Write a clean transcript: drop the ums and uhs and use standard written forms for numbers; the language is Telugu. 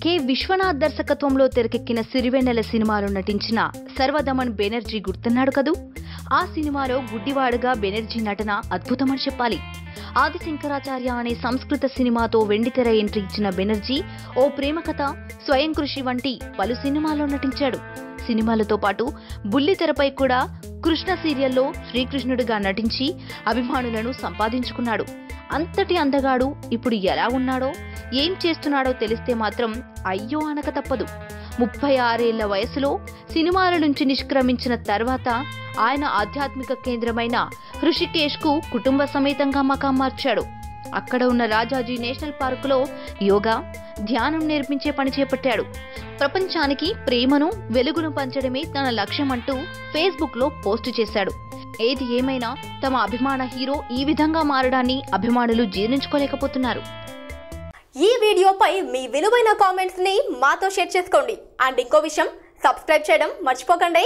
కె విశ్వనాథ్ దర్శకత్వంలో తెరకెక్కిన సిరివెన్నెల సినిమాలో నటించిన సర్వదమన్ బెనర్జీ గుర్తున్నాడు కదూ. ఆ సినిమాలో గుడ్డివాడుగా బెనర్జీ నటన అద్భుతమని చెప్పాలి. ఆదిశంకరాచార్య అనే సంస్కృత సినిమాతో వెండితెర ఎంట్రీ ఇచ్చిన బెనర్జీ ఓ ప్రేమ కథ, స్వయం కృషి వంటి పలు సినిమాల్లో నటించాడు. సినిమాలతో పాటు బుల్లితెరపై కూడా కృష్ణ సీరియల్లో శ్రీకృష్ణుడిగా నటించి అభిమానులను సంపాదించుకున్నాడు. అంతటి అందగాడు ఇప్పుడు ఎలా ఉన్నాడో, ఏం చేస్తున్నాడో తెలిస్తే మాత్రం అయ్యో అనక తప్పదు. 36 ఏళ్ల వయసులో సినిమాల నుంచి నిష్క్రమించిన తర్వాత ఆయన ఆధ్యాత్మిక కేంద్రమైన హృషికేశ్ కు కుటుంబ సమేతంగా మకాం మార్చాడు. అక్కడ ఉన్న రాజాజీ నేషనల్ పార్కులో యోగా, ధ్యానం నేర్పించే పని చేపట్టాడు. ప్రపంచానికి ప్రేమను, వెలుగును పంచడమే తన లక్ష్యం అంటూ ఫేస్బుక్ లో పోస్టు చేశాడు. ఏది ఏమైనా తమ అభిమాన హీరో ఈ విధంగా మారడాన్ని అభిమానులు జీర్ణించుకోలేకపోతున్నారు. ఈ వీడియోపై మీ విలువైన కామెంట్స్ ని మాతో షేర్ చేసుకోండి. అండ్ ఇంకో విషయం, సబ్స్క్రైబ్ చేయడం మర్చిపోకండి.